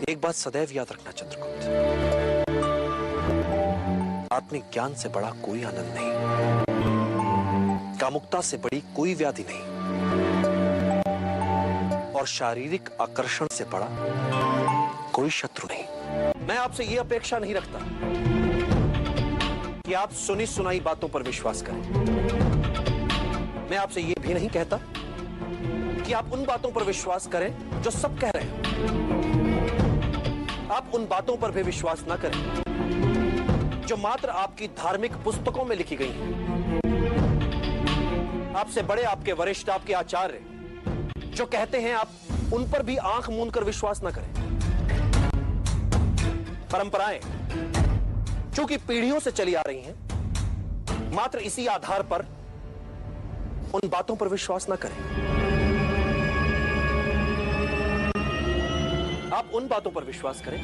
एक बात सदैव याद रखना चंद्रगुप्त, आत्मिक ज्ञान से बड़ा कोई आनंद नहीं, कामुकता से बड़ी कोई व्याधि नहीं, और शारीरिक आकर्षण से बड़ा कोई शत्रु नहीं। मैं आपसे यह अपेक्षा नहीं रखता कि आप सुनी सुनाई बातों पर विश्वास करें। मैं आपसे यह भी नहीं कहता कि आप उन बातों पर विश्वास करें जो सब कह रहे हैं। आप उन बातों पर भी विश्वास ना करें जो मात्र आपकी धार्मिक पुस्तकों में लिखी गई हैं। आपसे बड़े आपके वरिष्ठ, आपके आचार्य जो कहते हैं, आप उन पर भी आंख मूंद कर विश्वास ना करें। परंपराएं चूंकि पीढ़ियों से चली आ रही हैं, मात्र इसी आधार पर उन बातों पर विश्वास ना करें। आप उन बातों पर विश्वास करें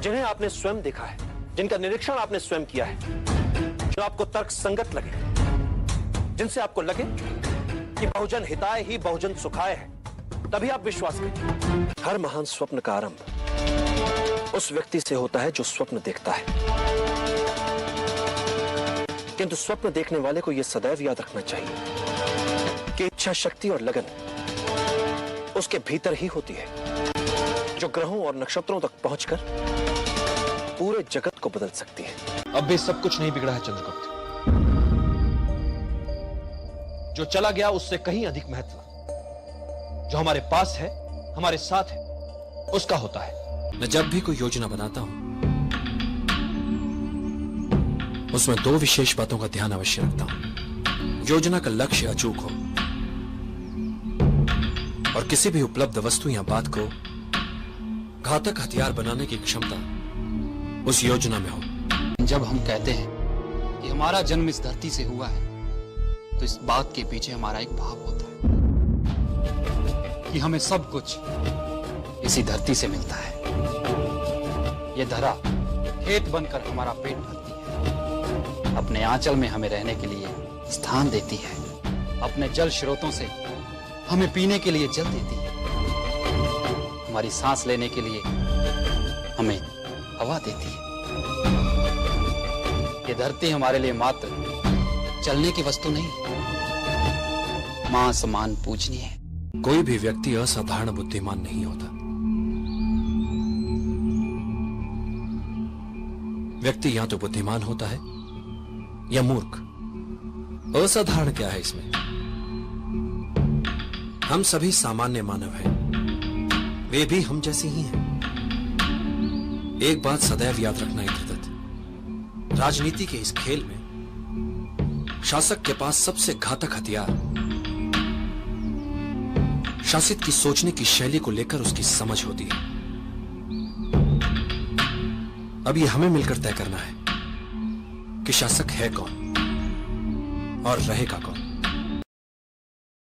जिन्हें आपने स्वयं देखा है, जिनका निरीक्षण आपने स्वयं किया है, जो आपको तर्क संगत लगे, जिनसे आपको लगे कि बहुजन हिताय ही बहुजन सुखाय है, तभी आप विश्वास करें। हर महान स्वप्न का आरंभ उस व्यक्ति से होता है जो स्वप्न देखता है, किंतु स्वप्न देखने वाले को यह सदैव याद रखना चाहिए कि इच्छा शक्ति और लगन उसके भीतर ही होती है, जो ग्रहों और नक्षत्रों तक पहुंचकर पूरे जगत को बदल सकती है। अब भी सब कुछ नहीं बिगड़ा है चंद्रगुप्त। जो चला गया उससे कहीं अधिक महत्व जो हमारे पास है, हमारे साथ है, उसका होता है। मैं जब भी कोई योजना बनाता हूं, उसमें दो विशेष बातों का ध्यान अवश्य रखता हूं। योजना का लक्ष्य अचूक हो और किसी भी उपलब्ध वस्तु या बात को घातक हथियार बनाने की क्षमता उस योजना में हो। जब हम कहते हैं कि हमारा जन्म इस धरती से हुआ है, तो इस बात के पीछे हमारा एक भाव होता है कि हमें सब कुछ इसी धरती से मिलता है। ये धरा खेत बनकर हमारा पेट भरती है, अपने आंचल में हमें रहने के लिए स्थान देती है, अपने जल स्रोतों से हमें पीने के लिए जल देती है, हमारी सांस लेने के लिए हमें हवा देती है। ये धरती हमारे लिए मात्र चलने की वस्तु नहीं, मां समान पूजनीय है। कोई भी व्यक्ति असाधारण बुद्धिमान नहीं होता। व्यक्ति या तो बुद्धिमान होता है या मूर्ख। असाधारण क्या है इसमें? हम सभी सामान्य मानव हैं, वे भी हम जैसे ही हैं। एक बात सदैव याद रखना इंद्रदत्त, राजनीति के इस खेल में शासक के पास सबसे घातक हथियार शासित की सोचने की शैली को लेकर उसकी समझ होती है। अब यह हमें मिलकर तय करना है कि शासक है कौन और रहेगा कौन।